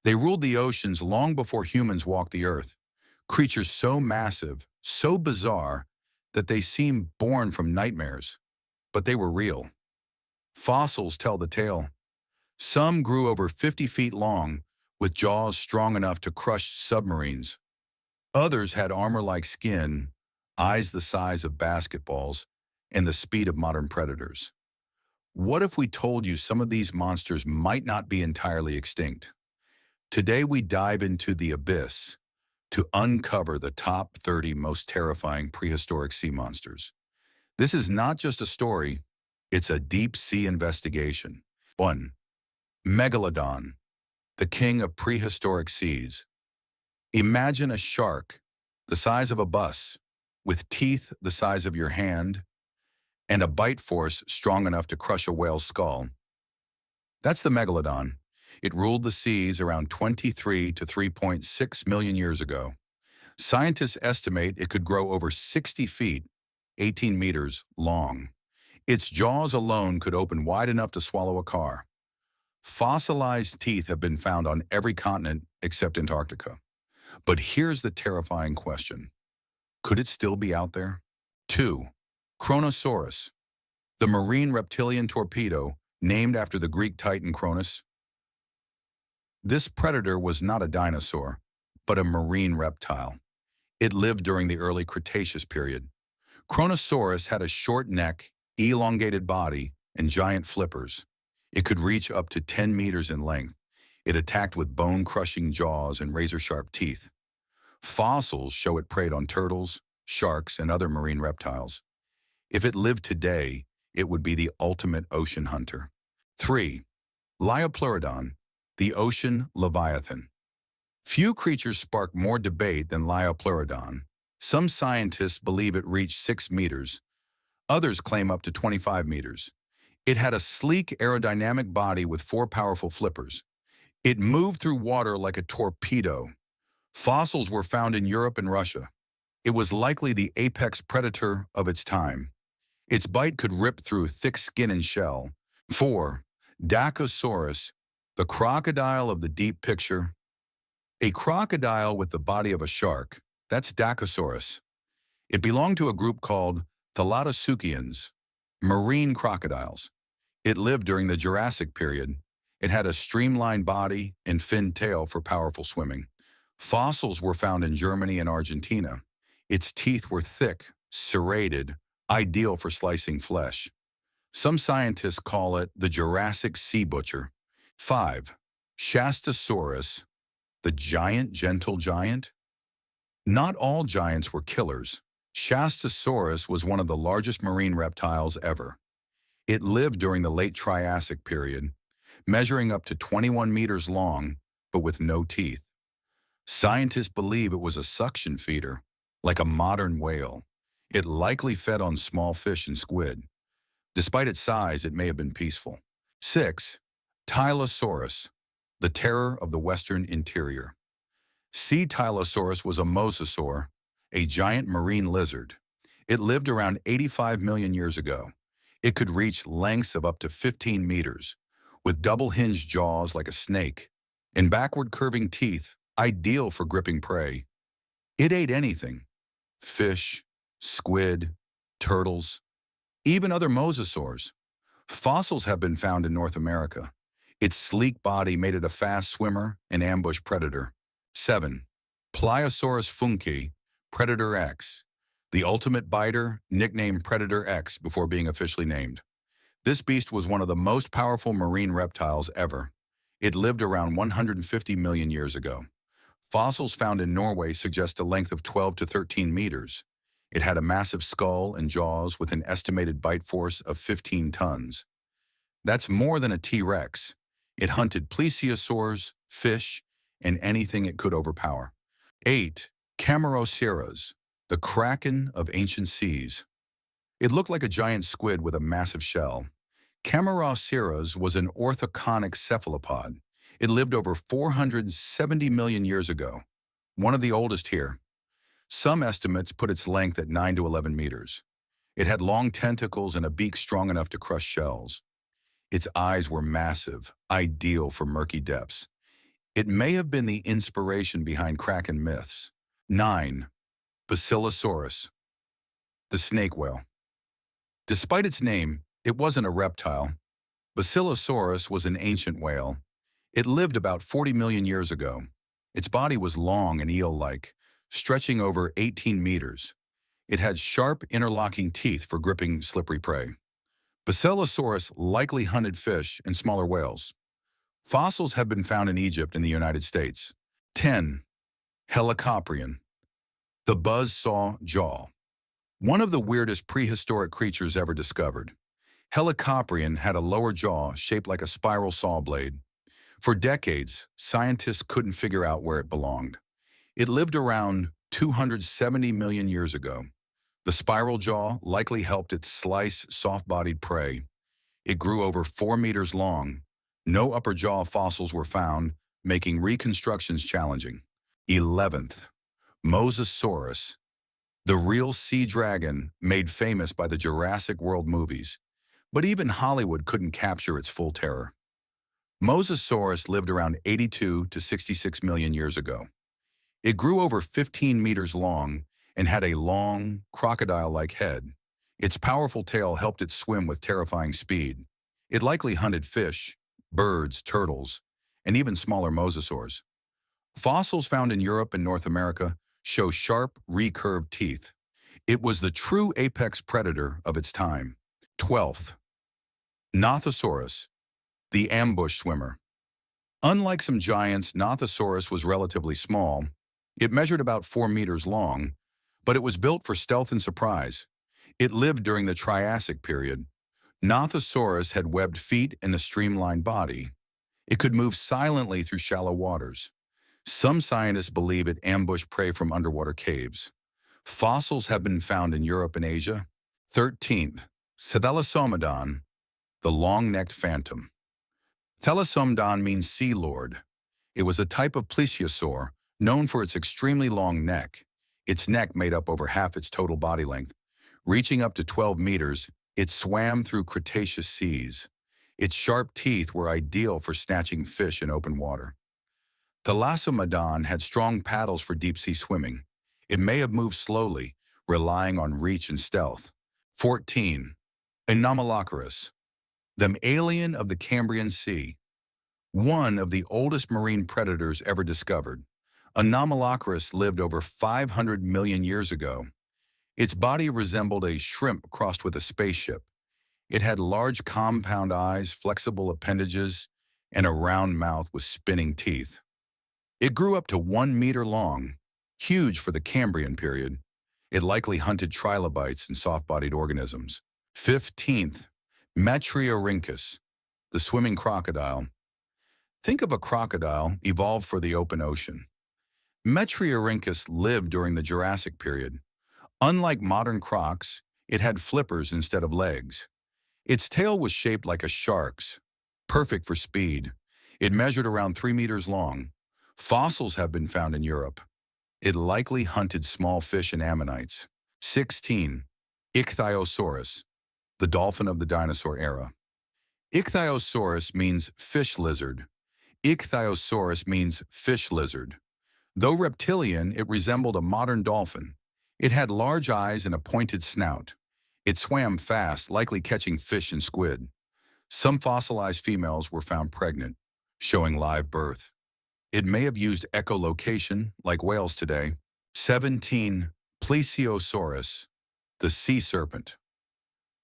They ruled the oceans long before humans walked the earth. Creatures so massive, so bizarre, that they seemed born from nightmares. But they were real. Fossils tell the tale. Some grew over 50 feet long, with jaws strong enough to crush submarines. Others had armor-like skin, eyes the size of basketballs, and the speed of modern predators. What if we told you some of these monsters might not be entirely extinct? Today we dive into the abyss to uncover the top 30 most terrifying prehistoric sea monsters. This is not just a story, it's a deep-sea investigation. 1. Megalodon, the king of prehistoric seas. Imagine a shark the size of a bus, with teeth the size of your hand, and a bite force strong enough to crush a whale's skull. That's the Megalodon. It ruled the seas around 23 to 3.6 million years ago. Scientists estimate it could grow over 60 feet, 18 meters, long. Its jaws alone could open wide enough to swallow a car. Fossilized teeth have been found on every continent except Antarctica. But here's the terrifying question. Could it still be out there? 2. Kronosaurus, the marine reptilian torpedo named after the Greek titan Kronos. This predator was not a dinosaur, but a marine reptile. It lived during the early Cretaceous period. Kronosaurus had a short neck, elongated body, and giant flippers. It could reach up to 10 meters in length. It attacked with bone-crushing jaws and razor-sharp teeth. Fossils show it preyed on turtles, sharks, and other marine reptiles. If it lived today, it would be the ultimate ocean hunter. 3. Liopleurodon, the ocean leviathan. Few creatures spark more debate than Liopleurodon. Some scientists believe it reached 6 meters. Others claim up to 25 meters. It had a sleek aerodynamic body with 4 powerful flippers. It moved through water like a torpedo. Fossils were found in Europe and Russia. It was likely the apex predator of its time. Its bite could rip through thick skin and shell. 4. Dacosaurus, the crocodile of the deep picture. A crocodile with the body of a shark, that's Dacosaurus. It belonged to a group called Thalattosaucians, marine crocodiles. It lived during the Jurassic period. It had a streamlined body and finned tail for powerful swimming. Fossils were found in Germany and Argentina. Its teeth were thick, serrated, ideal for slicing flesh. Some scientists call it the Jurassic sea butcher. 5. Shastasaurus, the giant gentle giant. Not all giants were killers. Shastasaurus was one of the largest marine reptiles ever. It lived during the late Triassic period, measuring up to 21 meters long, but with no teeth. Scientists believe it was a suction feeder, like a modern whale. It likely fed on small fish and squid. Despite its size, it may have been peaceful. 6. Tylosaurus, the terror of the western interior. C. Tylosaurus was a mosasaur, a giant marine lizard. It lived around 85 million years ago. It could reach lengths of up to 15 meters, with double-hinged jaws like a snake, and backward curving teeth, ideal for gripping prey. It ate anything: fish, squid, turtles, even other mosasaurs. Fossils have been found in North America. Its sleek body made it a fast swimmer and ambush predator. 7. Pliosaurus funki, Predator X, the ultimate biter, nicknamed Predator X before being officially named. This beast was one of the most powerful marine reptiles ever. It lived around 150 million years ago. Fossils found in Norway suggest a length of 12 to 13 meters. It had a massive skull and jaws with an estimated bite force of 15 tons. That's more than a T-Rex. It hunted plesiosaurs, fish, and anything it could overpower. 8. Camarasaurus, the kraken of ancient seas. It looked like a giant squid with a massive shell. Camarasaurus was an orthoconic cephalopod. It lived over 470 million years ago, one of the oldest here. Some estimates put its length at 9 to 11 meters. It had long tentacles and a beak strong enough to crush shells. Its eyes were massive, ideal for murky depths. It may have been the inspiration behind Kraken myths. 9. Basilosaurus, the snake whale. Despite its name, it wasn't a reptile. Basilosaurus was an ancient whale. It lived about 40 million years ago. Its body was long and eel-like, stretching over 18 meters. It had sharp, interlocking teeth for gripping slippery prey. Basilosaurus likely hunted fish and smaller whales. Fossils have been found in Egypt and the United States. 10. Helicoprion, the buzzsaw jaw. One of the weirdest prehistoric creatures ever discovered. Helicoprion had a lower jaw shaped like a spiral saw blade. For decades, scientists couldn't figure out where it belonged. It lived around 270 million years ago. The spiral jaw likely helped it slice soft-bodied prey. It grew over 4 meters long. No upper jaw fossils were found, making reconstructions challenging. 11th. Mosasaurus, the real sea dragon made famous by the Jurassic World movies, but even Hollywood couldn't capture its full terror. Mosasaurus lived around 82 to 66 million years ago. It grew over 15 meters long and had a long, crocodile-like head. Its powerful tail helped it swim with terrifying speed. It likely hunted fish, birds, turtles, and even smaller mosasaurs. Fossils found in Europe and North America show sharp, recurved teeth. It was the true apex predator of its time. 12th. Nothosaurus, the ambush swimmer. Unlike some giants, Nothosaurus was relatively small. It measured about 4 meters long, but it was built for stealth and surprise. It lived during the Triassic period. Nothosaurus had webbed feet and a streamlined body. It could move silently through shallow waters. Some scientists believe it ambushed prey from underwater caves. Fossils have been found in Europe and Asia. 13th. Thelassomodon, the long-necked phantom. Thelassomodon means sea lord. It was a type of plesiosaur known for its extremely long neck. Its neck made up over half its total body length. Reaching up to 12 meters, it swam through Cretaceous seas. Its sharp teeth were ideal for snatching fish in open water. Thelassomodon had strong paddles for deep-sea swimming. It may have moved slowly, relying on reach and stealth. 14. Anomalocaris, the alien of the Cambrian Sea. One of the oldest marine predators ever discovered. Anomalocaris lived over 500 million years ago. Its body resembled a shrimp crossed with a spaceship. It had large compound eyes, flexible appendages, and a round mouth with spinning teeth. It grew up to 1 meter long, huge for the Cambrian period. It likely hunted trilobites and soft-bodied organisms. 15th. Metriorhynchus, the swimming crocodile. Think of a crocodile evolved for the open ocean. Metriorhynchus lived during the Jurassic period. Unlike modern crocs, it had flippers instead of legs. Its tail was shaped like a shark's, perfect for speed. It measured around 3 meters long. Fossils have been found in Europe. It likely hunted small fish and ammonites. 16. Ichthyosaurus, the dolphin of the dinosaur era. Ichthyosaurus means fish lizard. Ichthyosaurus means fish lizard. Though reptilian, it resembled a modern dolphin. It had large eyes and a pointed snout. It swam fast, likely catching fish and squid. Some fossilized females were found pregnant, showing live birth. It may have used echolocation, like whales today. 17. Plesiosaurus, the sea serpent.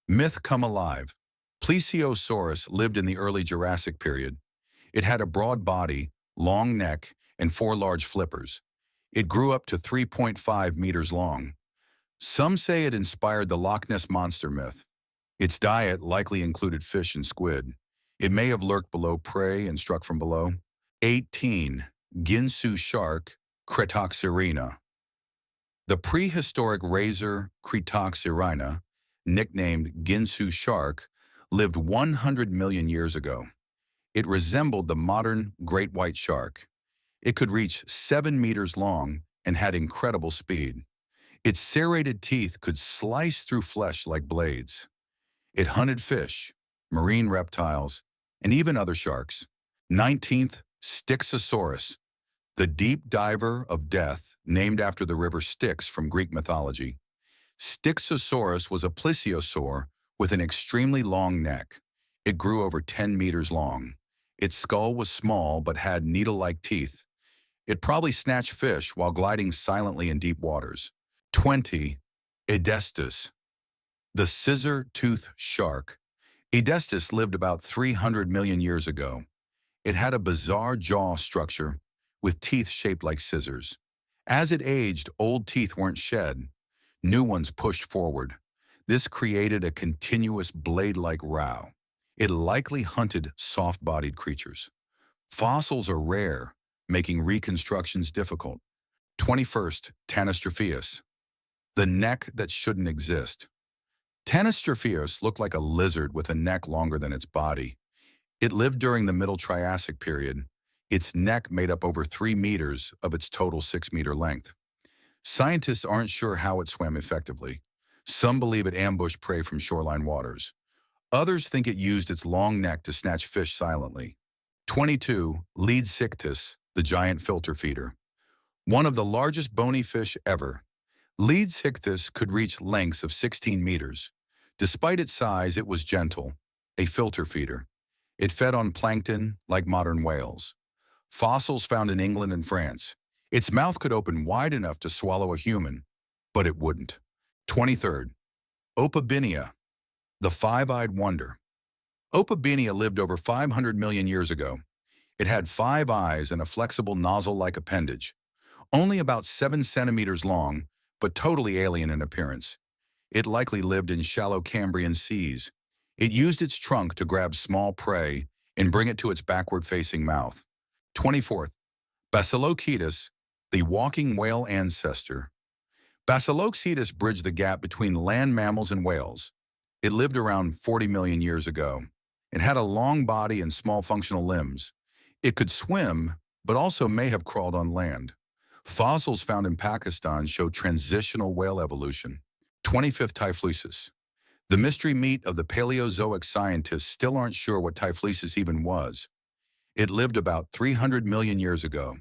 Myth come alive. Plesiosaurus lived in the early Jurassic period. It had a broad body, long neck, and 4 large flippers. It grew up to 3.5 meters long. Some say it inspired the Loch Ness Monster myth. Its diet likely included fish and squid. It may have lurked below prey and struck from below. 18. Ginsu shark, Cretoxyrina. The prehistoric razor Cretoxyrina, nicknamed Ginsu shark, lived 100 million years ago. It resembled the modern great white shark. It could reach 7 meters long and had incredible speed. Its serrated teeth could slice through flesh like blades. It hunted fish, marine reptiles, and even other sharks. 19th. Styxosaurus, the deep diver of death, named after the river Styx from Greek mythology. Styxosaurus was a plesiosaur with an extremely long neck. It grew over 10 meters long. Its skull was small but had needle-like teeth. It probably snatched fish while gliding silently in deep waters. 20. Edestus, the scissor-toothed shark. Edestus lived about 300 million years ago. It had a bizarre jaw structure with teeth shaped like scissors. As it aged, old teeth weren't shed. New ones pushed forward. This created a continuous blade-like row. It likely hunted soft-bodied creatures. Fossils are rare, making reconstructions difficult. 21st, Tanystropheus, the neck that shouldn't exist. Tanystropheus looked like a lizard with a neck longer than its body. It lived during the Middle Triassic period. Its neck made up over 3 meters of its total 6-meter length. Scientists aren't sure how it swam effectively. Some believe it ambushed prey from shoreline waters. Others think it used its long neck to snatch fish silently. 22. Leedsichthys, the giant filter feeder. One of the largest bony fish ever. Leedsichthys could reach lengths of 16 meters. Despite its size, it was gentle, a filter feeder. It fed on plankton like modern whales. Fossils found in England and France. Its mouth could open wide enough to swallow a human, but it wouldn't. 23rd. Opabinia, the five-eyed wonder. Opabinia lived over 500 million years ago. It had 5 eyes and a flexible nozzle-like appendage. Only about 7 centimeters long, but totally alien in appearance. It likely lived in shallow Cambrian seas. It used its trunk to grab small prey and bring it to its backward-facing mouth. 24th. Basilocetus, the walking whale ancestor. Basilocetus bridged the gap between land mammals and whales. It lived around 40 million years ago. It had a long body and small functional limbs. It could swim, but also may have crawled on land. Fossils found in Pakistan show transitional whale evolution. 25th. Typhloeus. The mystery meat of the Paleozoic scientists still aren't sure what Typhloeus even was. It lived about 300 million years ago.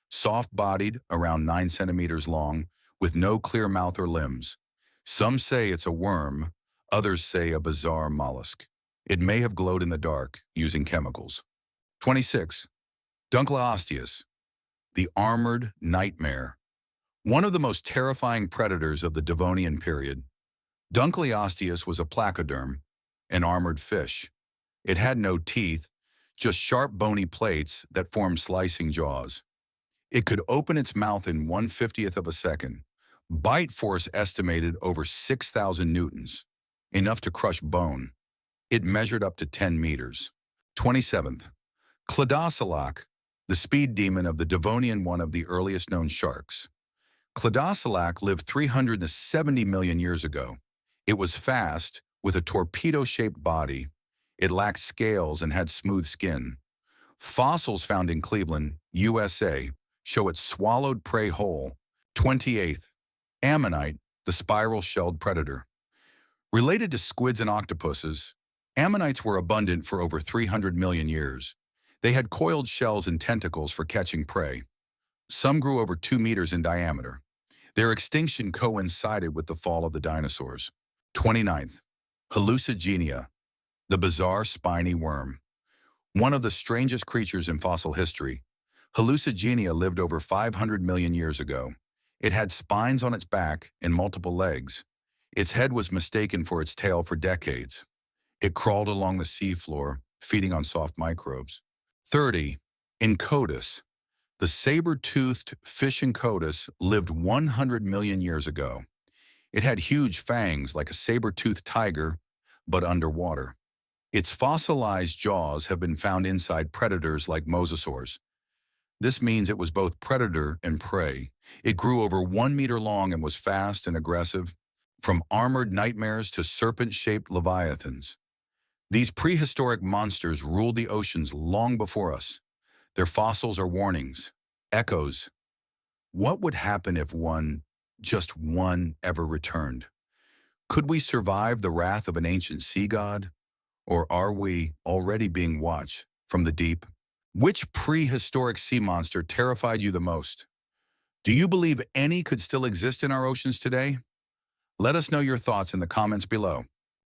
Soft-bodied, around 9 centimeters long, with no clear mouth or limbs. Some say it's a worm, others say a bizarre mollusk. It may have glowed in the dark, using chemicals. 26. Dunkleosteus, the armored nightmare. One of the most terrifying predators of the Devonian period. Dunkleosteus was a placoderm, an armored fish. It had no teeth, just sharp bony plates that formed slicing jaws. It could open its mouth in 1/50th of a second. Bite force estimated over 6,000 newtons, enough to crush bone. It measured up to 10 meters. 27th. Cladocelac, the speed demon of the Devonian, one of the earliest known sharks. Cladocelac lived 370 million years ago. It was fast, with a torpedo-shaped body. It lacked scales and had smooth skin. Fossils found in Cleveland, USA, show it swallowed prey whole. 28th. Ammonite, the spiral-shelled predator. Related to squids and octopuses, ammonites were abundant for over 300 million years. They had coiled shells and tentacles for catching prey. Some grew over 2 meters in diameter. Their extinction coincided with the fall of the dinosaurs. 29th. Hallucigenia, the bizarre spiny worm. One of the strangest creatures in fossil history, Hallucigenia lived over 500 million years ago. It had spines on its back and multiple legs. Its head was mistaken for its tail for decades. It crawled along the seafloor, feeding on soft microbes. 30. Incotus. The saber-toothed fish Incotus lived 100 million years ago. It had huge fangs like a saber-toothed tiger, but underwater. Its fossilized jaws have been found inside predators like mosasaurs. This means it was both predator and prey. It grew over 1 meter long and was fast and aggressive, from armored nightmares to serpent-shaped leviathans. These prehistoric monsters ruled the oceans long before us. Their fossils are warnings, echoes. What would happen if one, just one, ever returned? Could we survive the wrath of an ancient sea god? Or are we already being watched from the deep? Which prehistoric sea monster terrified you the most? Do you believe any could still exist in our oceans today? Let us know your thoughts in the comments below.